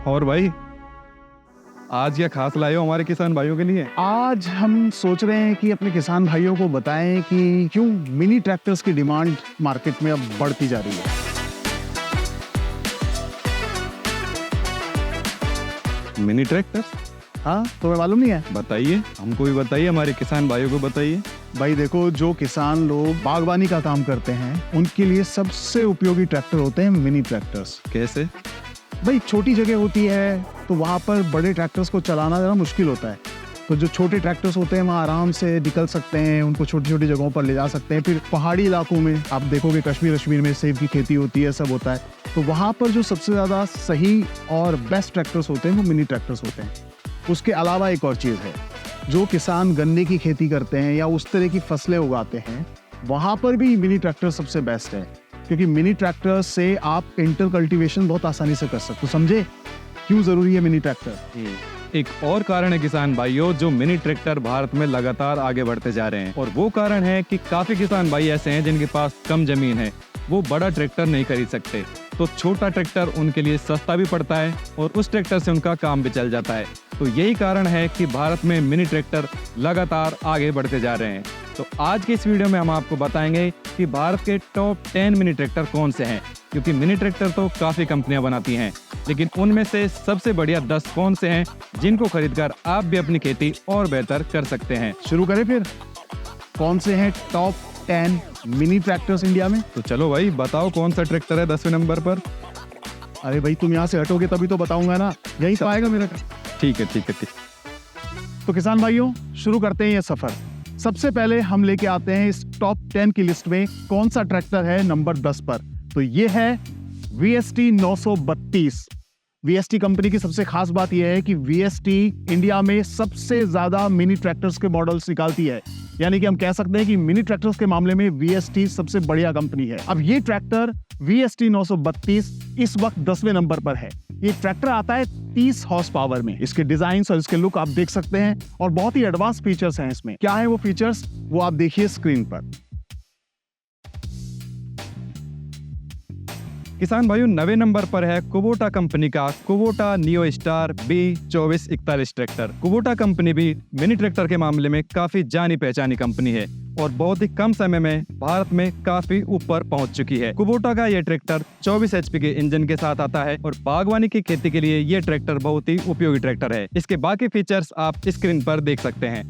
और भाई आज क्या खास लाए हो हमारे किसान भाइयों के लिए? आज हम सोच रहे हैं कि अपने किसान भाइयों को बताएं कि क्यों मिनी ट्रैक्टर्स की डिमांड मार्केट में अब बढ़ती जा रही है। Mini tractors? हाँ, तुम्हें मालूम नहीं है? बताइए, हमको भी बताइए, हमारे किसान भाइयों को बताइए। भाई देखो, जो किसान लोग बागवानी का काम करते हैं उनके लिए सबसे उपयोगी ट्रैक्टर होते हैं मिनी ट्रैक्टर्स। कैसे? भाई छोटी जगह होती है तो वहाँ पर बड़े ट्रैक्टर्स को चलाना ज़रा मुश्किल होता है, तो जो छोटे ट्रैक्टर्स होते हैं वहाँ आराम से निकल सकते हैं, उनको छोटी छोटी जगहों पर ले जा सकते हैं। फिर पहाड़ी इलाकों में आप देखोगे, कश्मीर में सेब की खेती होती है, सब होता है, तो वहाँ पर जो सबसे ज़्यादा सही और बेस्ट ट्रैक्टर्स होते हैं वो मिनी ट्रैक्टर्स होते हैं। उसके अलावा एक और चीज़ है, जो किसान गन्ने की खेती करते हैं या उस तरह की फसलें उगाते हैं वहाँ पर भी मिनी ट्रैक्टर सबसे बेस्ट है, क्योंकि मिनी ट्रैक्टर से आप इंटर कल्टीवेशन बहुत आसानी से कर सकते हो। समझे क्यों जरूरी है मिनी ट्रैक्टर? एक और कारण है किसान भाइयों, जो मिनी ट्रैक्टर भारत में लगातार आगे बढ़ते जा रहे हैं, और वो कारण है कि काफी किसान भाई ऐसे हैं जिनके पास कम जमीन है, वो बड़ा ट्रैक्टर नहीं खरीद सकते, तो छोटा ट्रैक्टर उनके लिए सस्ता भी पड़ता है और उस ट्रैक्टर से उनका काम भी चल जाता है। तो यही कारण है कि भारत में मिनी ट्रैक्टर लगातार आगे बढ़ते जा रहे हैं। तो आज की इस वीडियो में हम आपको बताएंगे कि भारत के टॉप 10 मिनी ट्रैक्टर कौन से हैं, क्योंकि मिनी ट्रैक्टर तो काफी कंपनियां बनाती हैं, लेकिन उनमें से सबसे बढ़िया 10 कौन से हैं जिनको खरीदकर आप भी अपनी खेती और बेहतर कर सकते हैं। शुरू करें फिर, कौन से हैं टॉप 10 मिनी ट्रैक्टर्स इंडिया में? तो चलो भाई, बताओ कौन सा ट्रैक्टर है 10वें नंबर पर? अरे भाई, तुम यहाँ से हटोगे तभी तो बताऊंगा ना, यही तो आएगा मेरा। ठीक है। तो किसान भाइयों, शुरू करते हैं ये सफर। सबसे पहले हम लेके आते हैं इस टॉप 10 की लिस्ट में कौन सा ट्रैक्टर है नंबर 10 पर। तो ये है VST 932। VST कंपनी की सबसे खास बात यह है कि VST इंडिया में सबसे ज्यादा मिनी ट्रैक्टर्स के मॉडल्स निकालती है, यानी कि हम कह सकते हैं कि मिनी ट्रैक्टर्स के मामले में VST सबसे बढ़िया कंपनी है। अब ये ट्रैक्टर VST 932 इस वक्त 10वें नंबर पर है। ये ट्रैक्टर आता है 30 हॉर्स पावर में। इसके डिजाइन और इसके लुक आप देख सकते हैं, और बहुत ही एडवांस फीचर्स हैं इसमें। क्या है वो फीचर्स, वो आप देखिए स्क्रीन पर। किसान भाइयों, 9वें नंबर पर है कुबोटा कंपनी का Kubota neo star B2441 tractor. Kubota company भी मिनी ट्रैक्टर के मामले में काफी जानी पहचानी कंपनी है और बहुत ही कम समय में भारत में काफी ऊपर पहुंच चुकी है। कुबोटा का ये ट्रैक्टर 24 HP के इंजन के साथ आता है और बागवानी की खेती के लिए ये ट्रैक्टर बहुत ही उपयोगी ट्रैक्टर है। इसके बाकी फीचर्स आप स्क्रीन पर देख सकते हैं।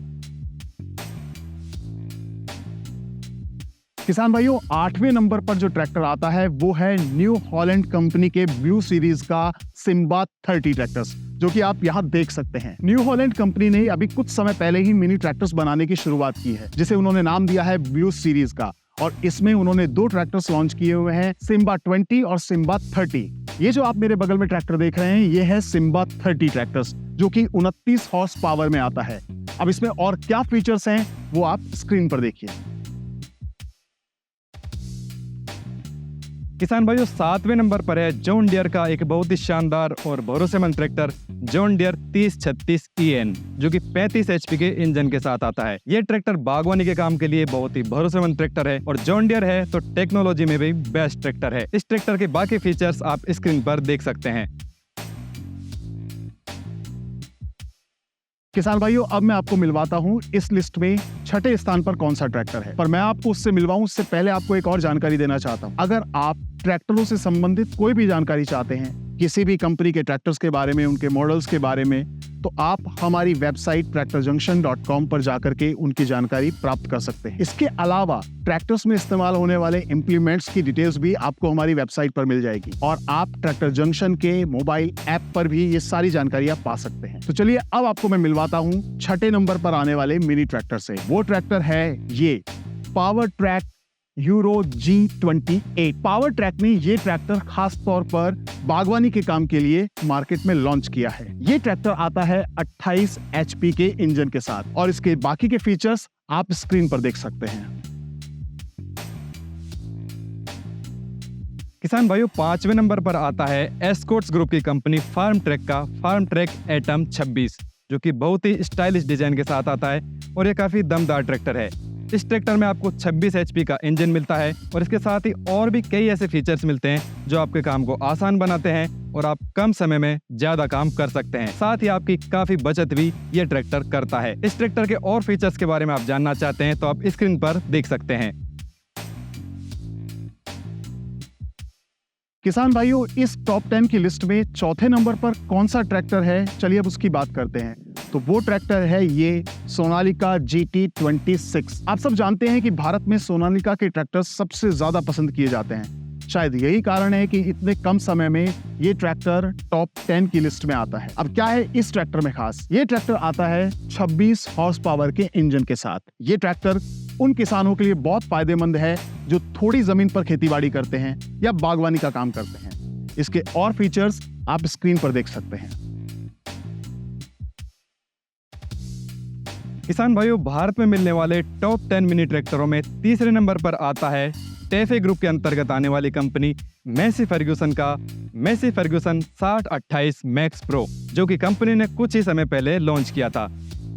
किसान भाइयों, 8वें नंबर पर जो ट्रैक्टर आता है वो है न्यू हॉलैंड कंपनी के ब्लू सीरीज का सिम्बा 30 ट्रैक्टर्स, जो कि आप यहाँ देख सकते हैं। न्यू हॉलैंड कंपनी ने अभी कुछ समय पहले ही मिनी ट्रैक्टर्स बनाने की शुरुआत की है, जिसे उन्होंने नाम दिया है ब्लू सीरीज का, और इसमें उन्होंने 2 ट्रैक्टर्स लॉन्च किए हुए हैं, सिम्बा 20 और सिम्बा 30। ये जो आप मेरे बगल में ट्रैक्टर देख रहे हैं, ये है सिम्बा 30 ट्रैक्टर्स, जो कि 29 हॉर्स पावर में आता है। अब इसमें और क्या फीचर्स हैं वो आप स्क्रीन पर देखिए। किसान भाइयों, 7वें नंबर पर है जॉन डियर का एक बहुत ही शानदार और भरोसेमंद ट्रैक्टर जॉन डियर 3036 EN, जो कि 35 HP के इंजन के साथ आता है। ये ट्रैक्टर बागवानी के काम के लिए बहुत ही भरोसेमंद ट्रैक्टर है, और जॉन डियर है तो टेक्नोलॉजी में भी बेस्ट ट्रैक्टर है। इस ट्रैक्टर के बाकी फीचर्स आप स्क्रीन पर देख सकते हैं। किसान भाइयों, अब मैं आपको मिलवाता हूं इस लिस्ट में 6ठे स्थान पर कौन सा ट्रैक्टर है, पर मैं आपको उससे मिलवाऊं उससे पहले आपको एक और जानकारी देना चाहता हूं। अगर आप ट्रैक्टरों से संबंधित कोई भी जानकारी चाहते हैं, किसी भी कंपनी के ट्रैक्टर्स के बारे में, उनके मॉडल्स के बारे में, तो आप हमारी वेबसाइट tractorjunction.com पर जाकर के उनकी जानकारी प्राप्त कर सकते हैं। इसके अलावा ट्रैक्टर्स में इस्तेमाल होने वाले इंप्लीमेंट्स की डिटेल्स भी आपको हमारी वेबसाइट पर मिल जाएगी, और आप ट्रैक्टर जंक्शन के मोबाइल ऐप पर भी ये सारी जानकारी आप पा सकते हैं। तो चलिए, अब आपको मैं मिलवाता हूँ 6ठे नंबर पर आने वाले मिनी ट्रैक्टर से। वो ट्रैक्टर है ये power track euro G28। Power track ने ये ट्रैक्टर खास तौर पर बागवानी के काम के लिए मार्केट में लॉन्च किया है। ये ट्रैक्टर आता है 28 HP के इंजन के साथ, और इसके बाकी के फीचर्स आप स्क्रीन पर देख सकते हैं। किसान भाइयों, 5वें नंबर पर आता है एस्कॉर्ट्स ग्रुप की कंपनी फार्म ट्रैक का फार्म ट्रैक एटम 26, जो कि बहुत ही स्टाइलिश डिजाइन के साथ आता है और ये काफी दमदार ट्रैक्टर है। इस ट्रैक्टर में आपको 26 HP का इंजन मिलता है और इसके साथ ही और भी कई ऐसे फीचर्स मिलते हैं जो आपके काम को आसान बनाते हैं और आप कम समय में ज्यादा काम कर सकते हैं। साथ ही आपकी काफी बचत भी ये ट्रैक्टर करता है। इस ट्रैक्टर के और फीचर्स के बारे में आप जानना चाहते हैं तो आप स्क्रीन पर देख सकते हैं। किसान भाइयों, इस टॉप 10 की लिस्ट में चौथे नंबर पर कौन सा ट्रैक्टर है, चलिए अब उसकी बात करते हैं। तो वो ट्रैक्टर है ये सोनालिका GT26। आप सब जानते हैं कि भारत में सोनालिका के ट्रैक्टर सबसे ज्यादा पसंद किए जाते हैं। शायद यही कारण है कि इतने कम समय में ये ट्रैक्टर टॉप 10 की लिस्ट में आता है। अब क्या है इस ट्रैक्टर में खास? ये ट्रैक्टर आता है 26 हॉर्स पावर के इंजन के साथ। ये ट्रैक्टर उन किसानों के लिए बहुत फायदेमंद है जो थोड़ी जमीन पर खेतीबाड़ी करते हैं या बागवानी का काम करते हैं। इसके और फीचर्स आप स्क्रीन पर देख सकते हैं। किसान भाइयों, भारत में मिलने वाले टॉप 10 मिनी ट्रैक्टरों में तीसरे नंबर पर आता है टेफे ग्रुप के अंतर्गत आने वाली कंपनी मैसी फर्ग्यूसन का मैसी फर्ग्यूसन 6028 मैक्स प्रो, जो कि कंपनी ने कुछ ही समय पहले लॉन्च किया था।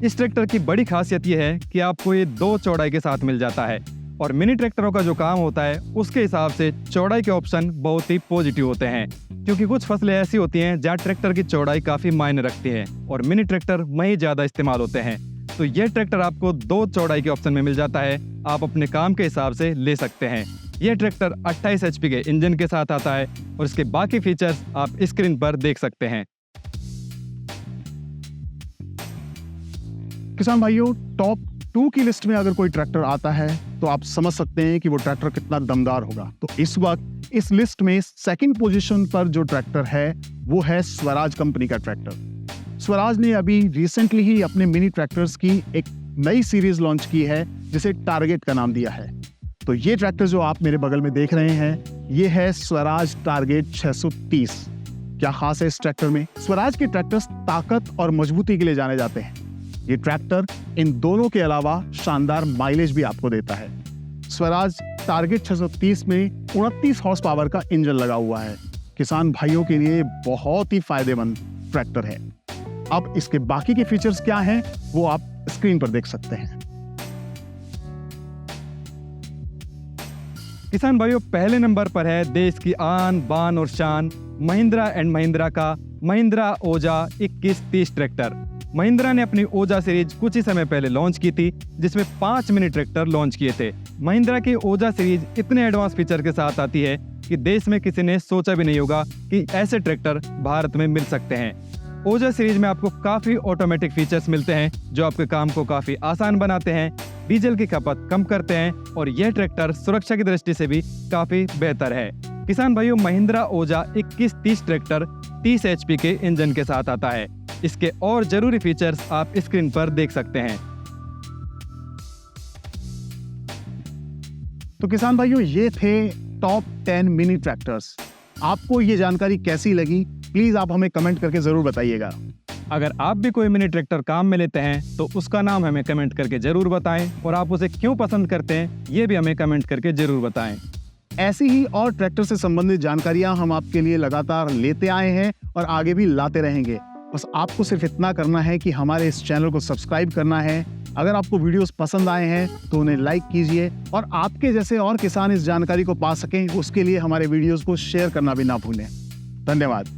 इस ट्रैक्टर की बड़ी खासियत यह है कि आपको ये 2 चौड़ाई के साथ मिल जाता है और मिनी ट्रैक्टरों का जो काम होता है उसके हिसाब से चौड़ाई के ऑप्शन बहुत ही पॉजिटिव होते हैं, क्योंकि कुछ फसलें ऐसी होती हैं जहाँ ट्रैक्टर की चौड़ाई काफी मायने रखती है और मिनी ट्रैक्टर वहीं ज्यादा इस्तेमाल होते हैं। तो यह ट्रैक्टर आपको 2 चौड़ाई के ऑप्शन में मिल जाता है, आप अपने काम के हिसाब से ले सकते हैं। यह ट्रैक्टर 28 HP के इंजन के साथ आता है और इसके बाकी फीचर्स आप स्क्रीन पर देख सकते हैं। किसान भाइयों, टॉप 2 की लिस्ट में अगर कोई ट्रैक्टर आता है तो आप समझ सकते हैं कि वो ट्रैक्टर कितना दमदार होगा। तो इस वक्त इस लिस्ट में सेकंड पोजीशन पर जो ट्रैक्टर है वो है स्वराज कंपनी का ट्रैक्टर। स्वराज ने अभी रिसेंटली ही अपने मिनी ट्रैक्टर्स की एक नई सीरीज लॉन्च की है जिसे टारगेट का नाम दिया है। तो ये ट्रैक्टर जो आप मेरे बगल में देख रहे हैं ये है स्वराज टारगेट 630। क्या खास है इस ट्रैक्टर में? स्वराज के ट्रैक्टर्स ताकत और मजबूती के लिए जाने जाते हैं। ये ट्रैक्टर इन दोनों के अलावा शानदार माइलेज भी आपको देता है। स्वराज टारगेट 630 में 29 हॉर्स पावर का इंजन लगा हुआ है। किसान भाइयों के लिए बहुत ही फायदेमंद ट्रैक्टर है। अब इसके बाकी के फीचर्स क्या हैं वो आप स्क्रीन पर देख सकते हैं। किसान भाइयों, पहले नंबर पर है देश की आन बान और शान महिंद्रा एंड महिंद्रा का महिंद्रा ओजा 2130 ट्रैक्टर। महिंद्रा ने अपनी ओजा सीरीज कुछ ही समय पहले लॉन्च की थी, जिसमें 5 मिनी ट्रैक्टर लॉन्च किए थे। महिंद्रा की ओजा सीरीज इतने एडवांस फीचर के साथ आती है कि देश में किसी ने सोचा भी नहीं होगा कि ऐसे ट्रैक्टर भारत में मिल सकते हैं। ओजा सीरीज में आपको काफी ऑटोमेटिक फीचर्स मिलते हैं जो आपके काम को काफी आसान बनाते हैं, डीजल की खपत कम करते हैं और यह ट्रैक्टर सुरक्षा की दृष्टि से भी काफी बेहतर है। किसान भाइयों, महिंद्रा ओजा 2130 ट्रैक्टर 30 HP के इंजन के साथ आता है। इसके और जरूरी फीचर्स आप स्क्रीन पर देख सकते हैं। तो किसान भाइयों, ये थे टॉप 10 मिनी ट्रैक्टर्स। आपको ये जानकारी कैसी लगी प्लीज आप हमें कमेंट करके जरूर बताइएगा। अगर आप भी कोई मिनी ट्रैक्टर काम में लेते हैं तो उसका नाम हमें कमेंट करके जरूर बताएं और आप उसे क्यों पसंद करते हैं ये भी हमें कमेंट करके जरूर बताएं। ऐसी ही और ट्रैक्टर से संबंधित जानकारियां हम आपके लिए लगातार लेते आए हैं और आगे भी लाते रहेंगे। बस आपको सिर्फ इतना करना है कि हमारे इस चैनल को सब्सक्राइब करना है। अगर आपको वीडियोस पसंद आए हैं तो उन्हें लाइक कीजिए और आपके जैसे और किसान इस जानकारी को पा सकें उसके लिए हमारे वीडियोस को शेयर करना भी ना भूलें। धन्यवाद।